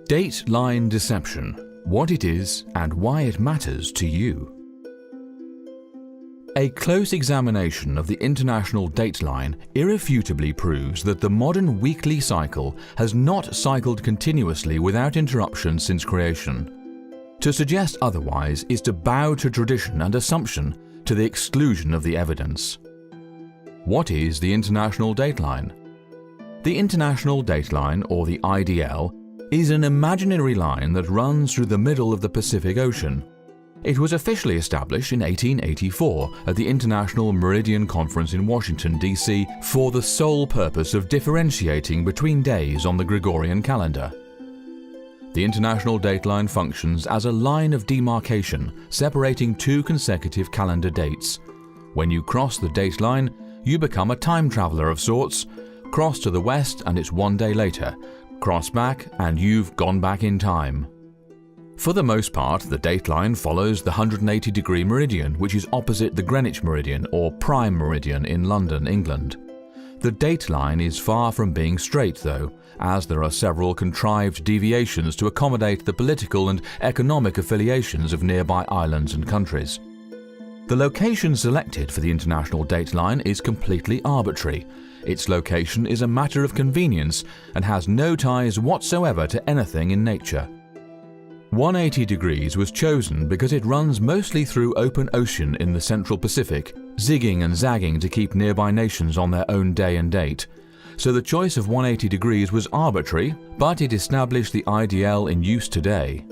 Dateline deception, what it is and why it matters to you. A close examination of the international dateline irrefutably proves that the modern weekly cycle has not cycled continuously without interruption since creation. To suggest otherwise is to bow to tradition and assumption to the exclusion of the evidence. What is the international dateline? The international dateline, or the IDL, is an imaginary line that runs through the middle of the Pacific Ocean. It was officially established in 1884 at the International Meridian Conference in Washington, D.C. for the sole purpose of differentiating between days on the Gregorian calendar. The international dateline functions as a line of demarcation separating two consecutive calendar dates. When you cross the dateline, you become a time traveler of sorts. Cross to the west and it's 1 day later. Cross back and you've gone back in time. For the most part, the dateline follows the 180-degree meridian, which is opposite the Greenwich meridian or prime meridian in London, England. The dateline is far from being straight though, as there are several contrived deviations to accommodate the political and economic affiliations of nearby islands and countries. The location selected for the international dateline is completely arbitrary. Its location is a matter of convenience and has no ties whatsoever to anything in nature. 180 degrees was chosen because it runs mostly through open ocean in the central Pacific, zigging and zagging to keep nearby nations on their own day and date. So the choice of 180 degrees was arbitrary, but it established the IDL in use today.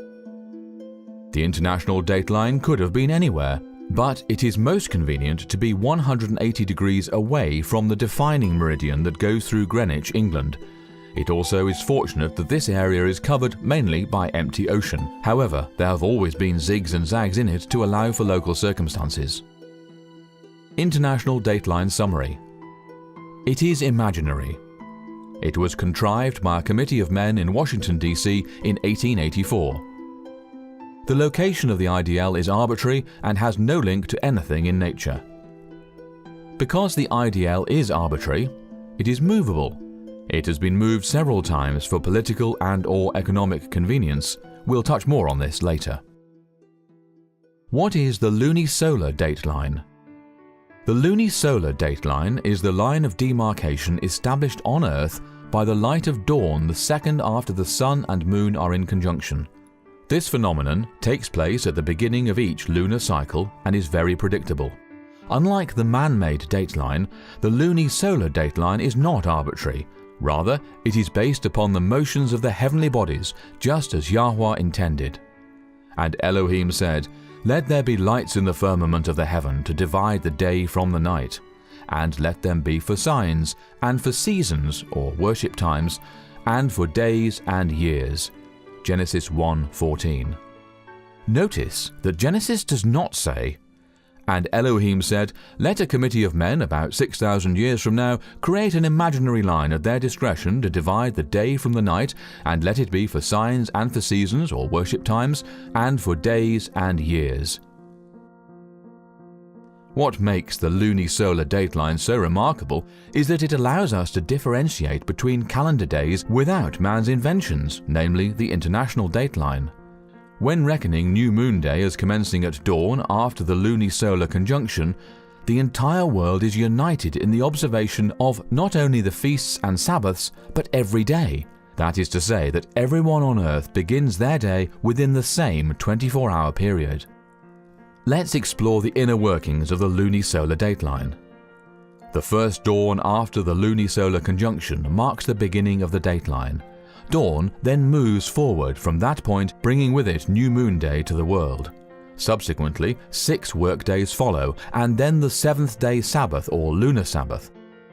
The international dateline could have been anywhere, but it is most convenient to be 180 degrees away from the defining meridian that goes through Greenwich, England. It also is fortunate that this area is covered mainly by empty ocean. However, there have always been zigs and zags in it to allow for local circumstances. International Dateline Summary. It is imaginary. It was contrived by a committee of men in Washington, D.C. in 1884. The location of the IDL is arbitrary and has no link to anything in nature. Because the IDL is arbitrary, it is movable. It has been moved several times for political and/or economic convenience. We'll touch more on this later. What is the lunisolar dateline? The lunisolar dateline is the line of demarcation established on Earth by the light of dawn the second after the Sun and Moon are in conjunction. This phenomenon takes place at the beginning of each lunar cycle and is very predictable. Unlike the man-made dateline, the lunisolar dateline is not arbitrary. Rather, it is based upon the motions of the heavenly bodies, just as Yahweh intended. And Elohim said, "Let there be lights in the firmament of the heaven to divide the day from the night, and let them be for signs, and for seasons or worship times, and for days and years." Genesis 1:14. Notice that Genesis does not say, "And Elohim said, let a committee of men about 6,000 years from now create an imaginary line at their discretion to divide the day from the night, and let it be for signs and for seasons or worship times, and for days and years." What makes the lunisolar dateline so remarkable is that it allows us to differentiate between calendar days without man's inventions, namely the international dateline. When reckoning New Moon Day as commencing at dawn after the lunisolar conjunction, the entire world is united in the observation of not only the feasts and Sabbaths, but every day. That is to say that everyone on Earth begins their day within the same 24-hour period. Let's explore the inner workings of the lunisolar dateline. The first dawn after the lunisolar conjunction marks the beginning of the dateline. Dawn then moves forward from that point, bringing with it New Moon Day to the world. Subsequently, 6 workdays follow, and then the 7th-day Sabbath or lunar Sabbath.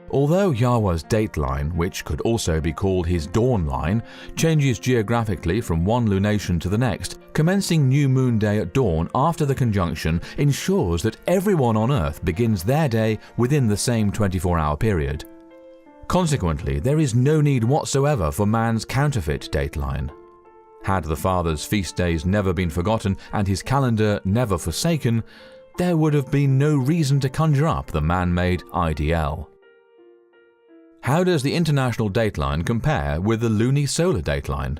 Although Yahweh's dateline, which could also be called his dawn line, changes geographically from one lunation to the next, commencing New Moon Day at dawn after the conjunction ensures that everyone on Earth begins their day within the same 24-hour period. Consequently, there is no need whatsoever for man's counterfeit dateline. Had the Father's feast days never been forgotten and his calendar never forsaken, there would have been no reason to conjure up the man-made IDL. How does the international dateline compare with the lunisolar dateline?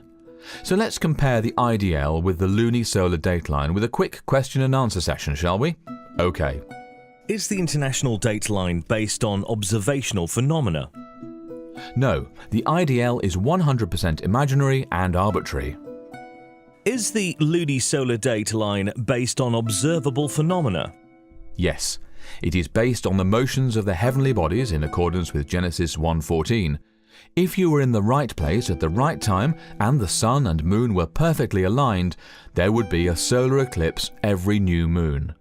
So let's compare the IDL with the lunisolar dateline with a quick question and answer session, shall we? OK. Is the international dateline based on observational phenomena? No, the IDL is 100% imaginary and arbitrary. Is the lunisolar dateline based on observable phenomena? Yes, it is based on the motions of the heavenly bodies in accordance with Genesis 1:14. If you were in the right place at the right time and the sun and moon were perfectly aligned, there would be a solar eclipse every new moon.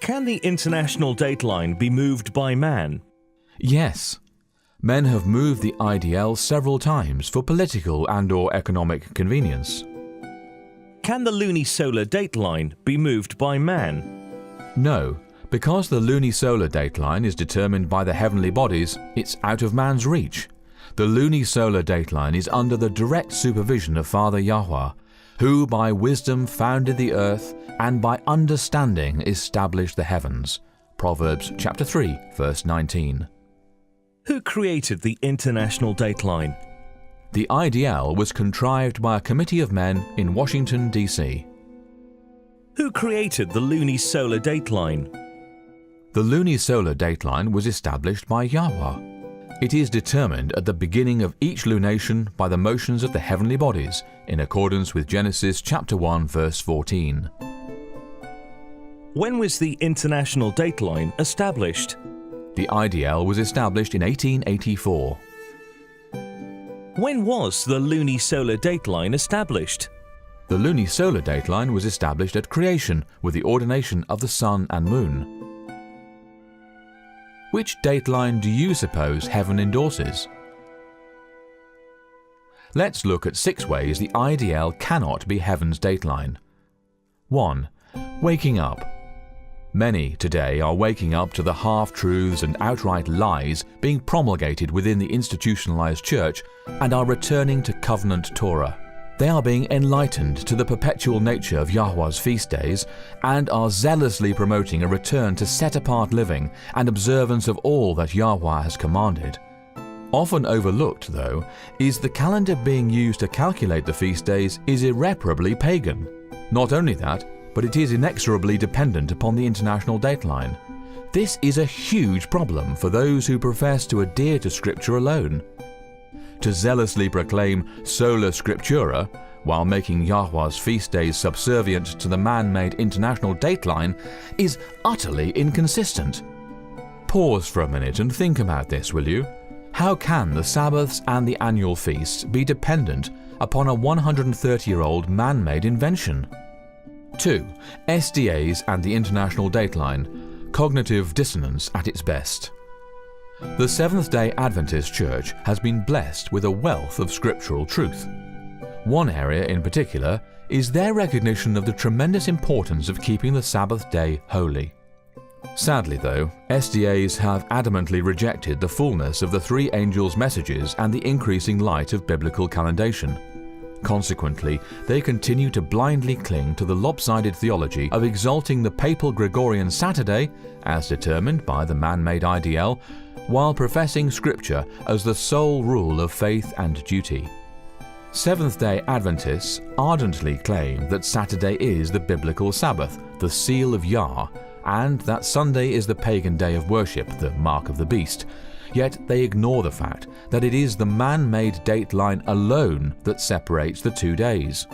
Can the international dateline be moved by man? Yes. Men have moved the IDL several times for political and/or economic convenience. Can the lunisolar dateline be moved by man? No, because the lunisolar dateline is determined by the heavenly bodies, it's out of man's reach. The lunisolar dateline is under the direct supervision of Father Yahweh, who by wisdom founded the earth and by understanding established the heavens. Proverbs chapter 3, verse 19. Who created the international dateline? The IDL was contrived by a committee of men in Washington, D.C. Who created the lunisolar dateline? The lunisolar dateline was established by Yahweh. It is determined at the beginning of each lunation by the motions of the heavenly bodies, in accordance with Genesis chapter 1, verse 14. When was the international dateline established? The IDL was established in 1884. When was the lunisolar dateline established? The lunisolar dateline was established at creation with the ordination of the sun and moon. Which dateline do you suppose heaven endorses? Let's look at 6 ways the IDL cannot be heaven's dateline. 1. Waking up. Many today are waking up to the half-truths and outright lies being promulgated within the institutionalized church and are returning to covenant Torah. They are being enlightened to the perpetual nature of Yahweh's feast days and are zealously promoting a return to set-apart living and observance of all that Yahweh has commanded. Often overlooked, though, is the calendar being used to calculate the feast days is irreparably pagan. Not only that, but it is inexorably dependent upon the international dateline. This is a huge problem for those who profess to adhere to Scripture alone. To zealously proclaim sola scriptura while making Yahweh's feast days subservient to the man-made international dateline is utterly inconsistent. Pause for a minute and think about this, will you? How can the Sabbaths and the annual feasts be dependent upon a 130-year-old man-made invention? 2. SDAs and the international dateline. Cognitive dissonance at its best. The Seventh-day Adventist Church has been blessed with a wealth of scriptural truth. One area in particular is their recognition of the tremendous importance of keeping the Sabbath day holy. Sadly, though, SDAs have adamantly rejected the fullness of the 3 angels' messages and the increasing light of biblical calendation. Consequently, they continue to blindly cling to the lopsided theology of exalting the papal Gregorian Saturday, as determined by the man-made IDL, while professing Scripture as the sole rule of faith and duty. Seventh-day Adventists ardently claim that Saturday is the biblical Sabbath, the seal of Yah, and that Sunday is the pagan day of worship, the mark of the beast. Yet they ignore the fact that it is the man-made dateline alone that separates the 2 days.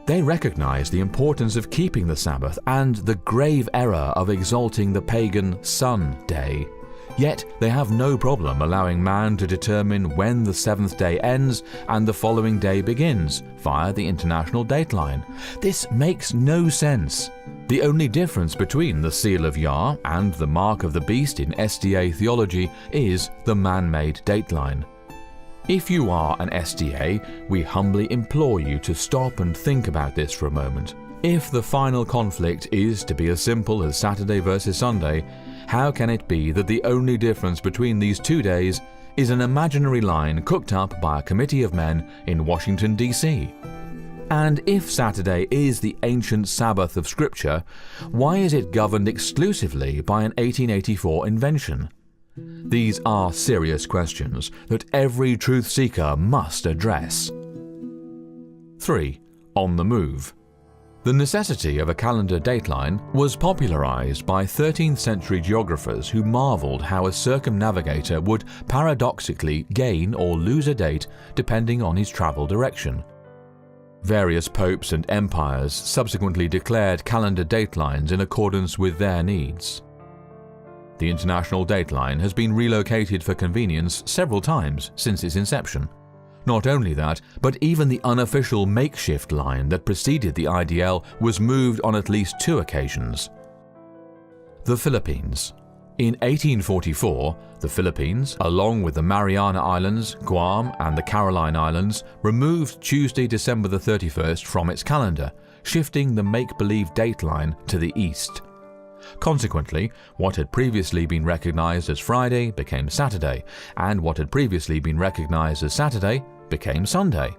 They recognize the importance of keeping the Sabbath and the grave error of exalting the pagan sun day. Yet they have no problem allowing man to determine when the 7th day ends and the following day begins via the international dateline. This makes no sense. The only difference between the seal of Yah and the mark of the beast in SDA theology is the man-made dateline. If you are an SDA, we humbly implore you to stop and think about this for a moment. If the final conflict is to be as simple as Saturday versus Sunday, how can it be that the only difference between these 2 days is an imaginary line cooked up by a committee of men in Washington, D.C.? And if Saturday is the ancient Sabbath of Scripture, why is it governed exclusively by an 1884 invention? These are serious questions that every truth seeker must address. 3. On the move. The necessity of a calendar dateline was popularized by 13th century geographers who marveled how a circumnavigator would paradoxically gain or lose a date depending on his travel direction. Various popes and empires subsequently declared calendar datelines in accordance with their needs. The International Dateline has been relocated for convenience several times since its inception. Not only that, but even the unofficial makeshift line that preceded the IDL was moved on at least 2 occasions. The Philippines. In 1844, the Philippines, along with the Mariana Islands, Guam and the Caroline Islands, removed Tuesday, December the 31st from its calendar, shifting the make-believe dateline to the east. Consequently, what had previously been recognized as Friday became Saturday, and what had previously been recognized as Saturday became Sunday.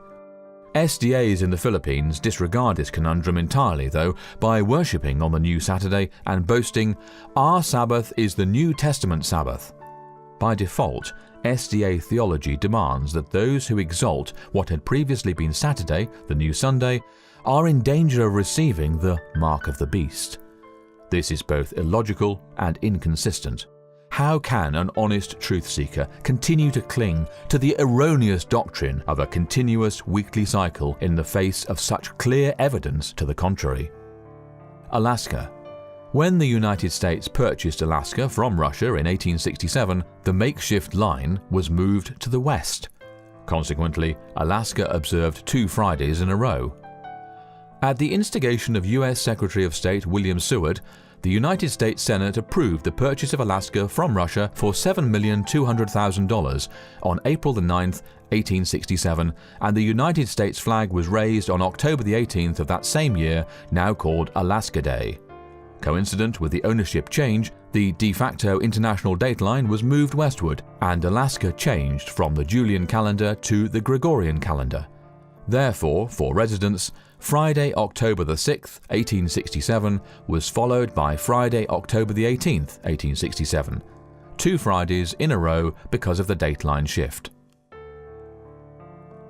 SDAs in the Philippines disregard this conundrum entirely, though, by worshipping on the new Saturday and boasting, "Our Sabbath is the New Testament Sabbath." By default, SDA theology demands that those who exalt what had previously been Saturday, the new Sunday, are in danger of receiving the mark of the beast. This is both illogical and inconsistent. How can an honest truth seeker continue to cling to the erroneous doctrine of a continuous weekly cycle in the face of such clear evidence to the contrary? Alaska. When the United States purchased Alaska from Russia in 1867, the makeshift line was moved to the west. Consequently, Alaska observed 2 Fridays in a row. At the instigation of U.S. Secretary of State William Seward, the United States Senate approved the purchase of Alaska from Russia for $7,200,000 on April 9, 1867, and the United States flag was raised on October 18th of that same year, now called Alaska Day. Coincident with the ownership change, the de facto international dateline was moved westward, and Alaska changed from the Julian calendar to the Gregorian calendar. Therefore, for residents, Friday, October 6, 1867 was followed by Friday, October 18th, 1867, 2 Fridays in a row because of the dateline shift.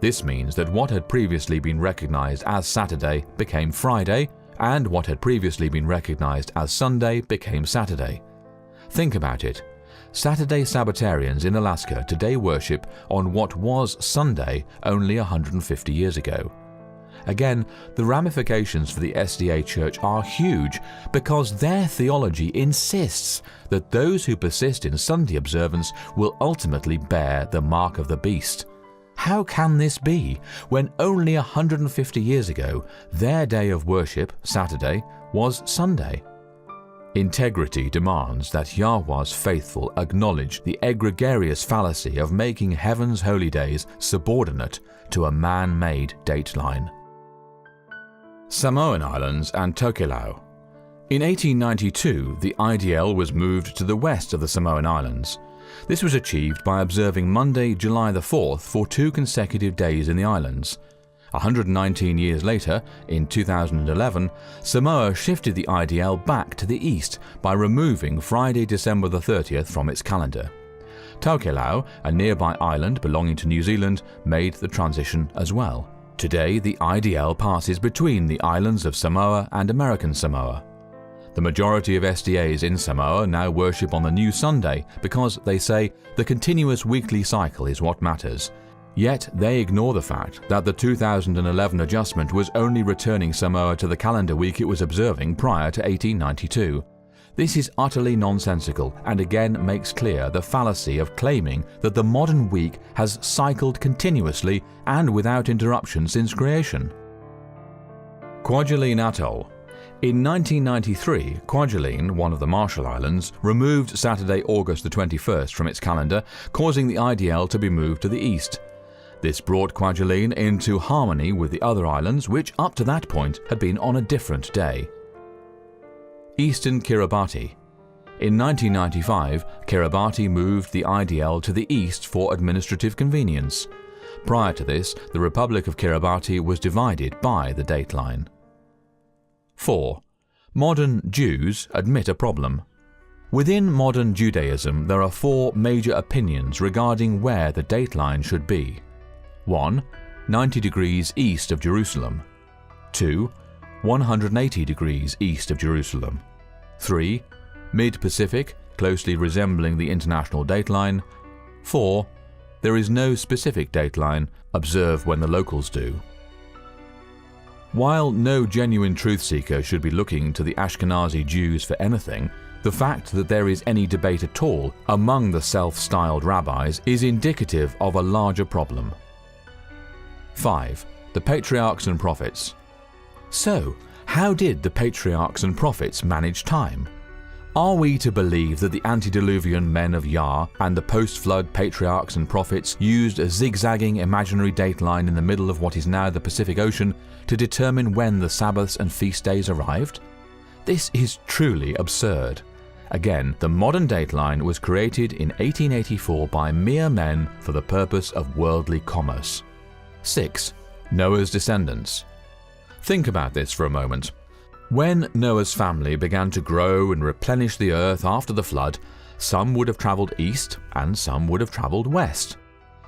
This means that what had previously been recognized as Saturday became Friday, and what had previously been recognized as Sunday became Saturday. Think about it. Saturday Sabbatarians in Alaska today worship on what was Sunday only 150 years ago. Again, the ramifications for the SDA Church are huge because their theology insists that those who persist in Sunday observance will ultimately bear the mark of the beast. How can this be when only 150 years ago their day of worship, Saturday, was Sunday? Integrity demands that Yahweh's faithful acknowledge the egregious fallacy of making heaven's holy days subordinate to a man-made dateline. Samoan Islands and Tokelau. In 1892, the IDL was moved to the west of the Samoan Islands. This was achieved by observing Monday, July the 4th for 2 consecutive days in the islands. 119 years later, in 2011, Samoa shifted the IDL back to the east by removing Friday, December the 30th from its calendar. Tokelau, a nearby island belonging to New Zealand, made the transition as well. Today, the IDL passes between the islands of Samoa and American Samoa. The majority of SDAs in Samoa now worship on the new Sunday because they say the continuous weekly cycle is what matters. Yet they ignore the fact that the 2011 adjustment was only returning Samoa to the calendar week it was observing prior to 1892. This is utterly nonsensical and again makes clear the fallacy of claiming that the modern week has cycled continuously and without interruption since creation. Kwajalein Atoll. In 1993, Kwajalein, one of the Marshall Islands, removed Saturday, August the 21st from its calendar, causing the IDL to be moved to the east. This brought Kwajalein into harmony with the other islands, which up to that point had been on a different day. Eastern Kiribati. In 1995, Kiribati moved the IDL to the east for administrative convenience. Prior to this, the Republic of Kiribati was divided by the dateline. 4. Modern Jews admit a problem. Within modern Judaism, there are 4 major opinions regarding where the dateline should be. 1. 90 degrees east of Jerusalem. 2. 180 degrees east of Jerusalem. 3. Mid-Pacific, closely resembling the international dateline. 4. There is no specific dateline, observe when the locals do. While no genuine truth seeker should be looking to the Ashkenazi Jews for anything, the fact that there is any debate at all among the self-styled rabbis is indicative of a larger problem. 5. The Patriarchs and Prophets. So, how did the Patriarchs and Prophets manage time? Are we to believe that the antediluvian men of Yah and the post-flood Patriarchs and Prophets used a zigzagging imaginary dateline in the middle of what is now the Pacific Ocean to determine when the Sabbaths and feast days arrived? This is truly absurd. Again, the modern dateline was created in 1884 by mere men for the purpose of worldly commerce. 6. Noah's descendants. Think about this for a moment. When Noah's family began to grow and replenish the earth after the flood, some would have travelled east and some would have travelled west.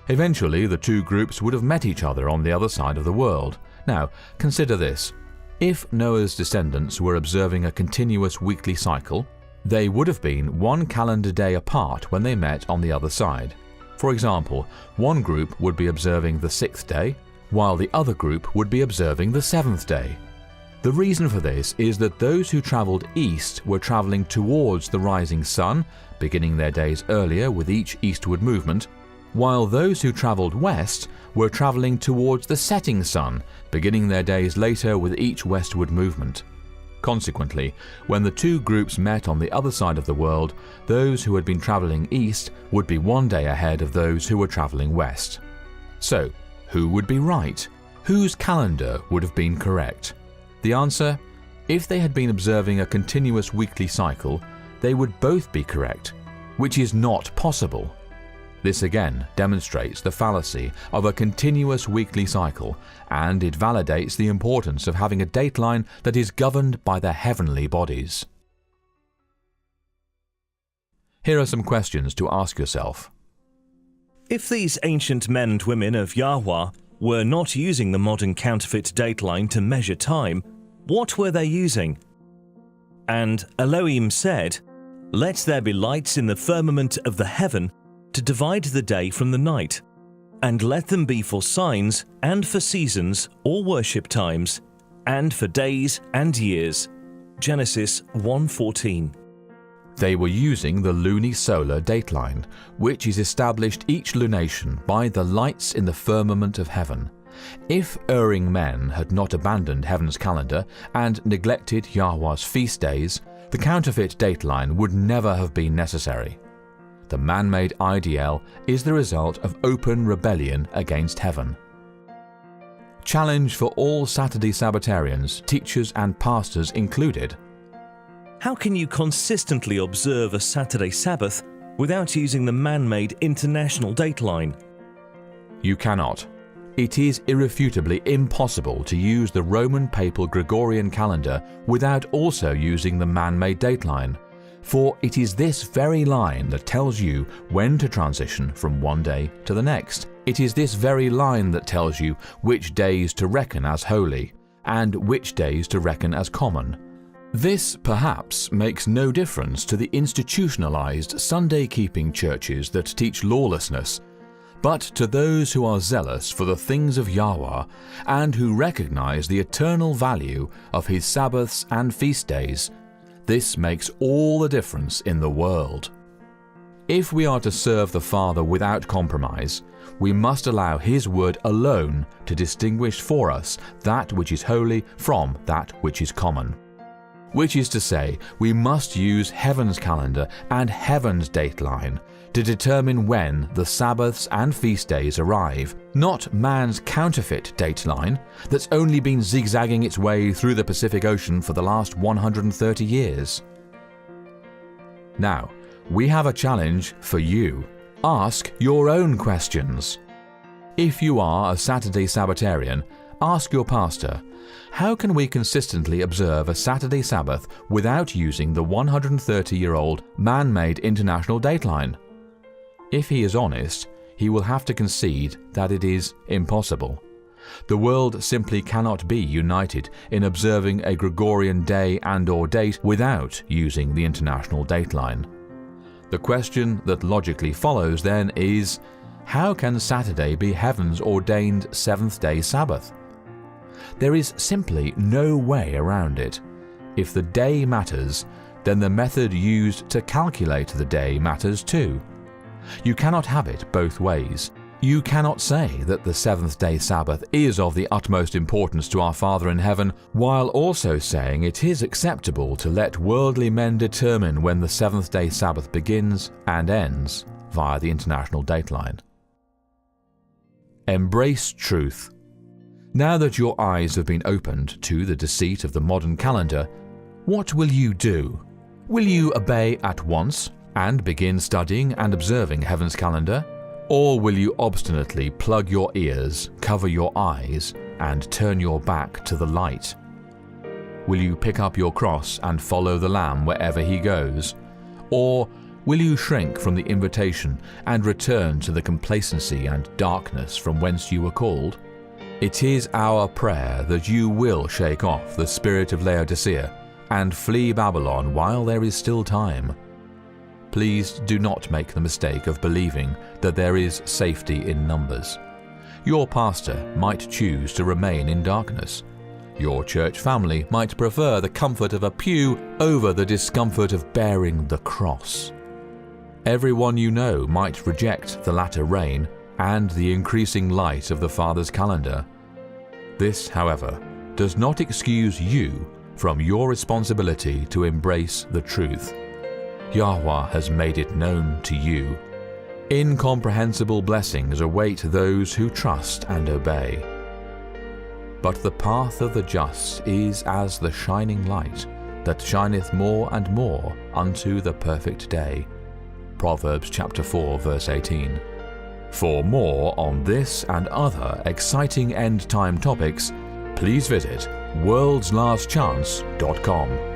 Eventually, the two groups would have met each other on the other side of the world. Now, consider this. If Noah's descendants were observing a continuous weekly cycle, they would have been one calendar day apart when they met on the other side. For example, one group would be observing the 6th day, while the other group would be observing the 7th day. The reason for this is that those who travelled east were travelling towards the rising sun, beginning their days earlier with each eastward movement, while those who travelled west were travelling towards the setting sun, beginning their days later with each westward movement. Consequently, when the two groups met on the other side of the world, those who had been travelling east would be one day ahead of those who were travelling west. So, who would be right? Whose calendar would have been correct? The answer? If they had been observing a continuous weekly cycle, they would both be correct, which is not possible. This again demonstrates the fallacy of a continuous weekly cycle, and it validates the importance of having a dateline that is governed by the heavenly bodies. Here are some questions to ask yourself. If these ancient men and women of Yahweh were not using the modern counterfeit dateline to measure time, what were they using? And Elohim said, "Let there be lights in the firmament of the heaven to divide the day from the night, and let them be for signs and for seasons or worship times, and for days and years." Genesis 1:14. They were using the Lunisolar dateline, which is established each lunation by the lights in the firmament of heaven. If erring men had not abandoned heaven's calendar and neglected Yahweh's feast days, the counterfeit dateline would never have been necessary. The man-made IDL is the result of open rebellion against heaven. Challenge for all Saturday Sabbatarians, teachers and pastors included. How can you consistently observe a Saturday Sabbath without using the man-made international dateline? You cannot. It is irrefutably impossible to use the Roman Papal Gregorian calendar without also using the man-made dateline, for it is this very line that tells you when to transition from one day to the next. It is this very line that tells you which days to reckon as holy and which days to reckon as common. This perhaps makes no difference to the institutionalized Sunday-keeping churches that teach lawlessness, but to those who are zealous for the things of Yahweh and who recognize the eternal value of His Sabbaths and feast days, this makes all the difference in the world. If we are to serve the Father without compromise, we must allow His word alone to distinguish for us that which is holy from that which is common. Which is to say, we must use heaven's calendar and heaven's dateline to determine when the Sabbaths and feast days arrive, not man's counterfeit dateline that's only been zigzagging its way through the Pacific Ocean for the last 130 years. Now, we have a challenge for you. Ask your own questions. If you are a Saturday Sabbatarian, ask your pastor, how can we consistently observe a Saturday Sabbath without using the 130-year-old man-made international dateline? If he is honest, he will have to concede that it is impossible. The world simply cannot be united in observing a Gregorian day and/or date without using the International Dateline. The question that logically follows then is, how can Saturday be heaven's ordained seventh-day Sabbath? There is simply no way around it. If the day matters, then the method used to calculate the day matters too. You cannot have it both ways. You cannot say that the seventh-day Sabbath is of the utmost importance to our Father in heaven, while also saying it is acceptable to let worldly men determine when the seventh-day Sabbath begins and ends via the International Dateline. Embrace truth. Now that your eyes have been opened to the deceit of the modern calendar, what will you do? Will you obey at once and begin studying and observing heaven's calendar? Or will you obstinately plug your ears, cover your eyes, and turn your back to the light? Will you pick up your cross and follow the Lamb wherever he goes? Or will you shrink from the invitation and return to the complacency and darkness from whence you were called? It is our prayer that you will shake off the spirit of Laodicea and flee Babylon while there is still time. Please do not make the mistake of believing that there is safety in numbers. Your pastor might choose to remain in darkness. Your church family might prefer the comfort of a pew over the discomfort of bearing the cross. Everyone you know might reject the latter rain and the increasing light of the Father's calendar. This, however, does not excuse you from your responsibility to embrace the truth. Yahweh has made it known to you. Incomprehensible blessings await those who trust and obey. But the path of the just is as the shining light that shineth more and more unto the perfect day. Proverbs chapter 4 verse 18. For more on this and other exciting end-time topics, please visit worldslastchance.com.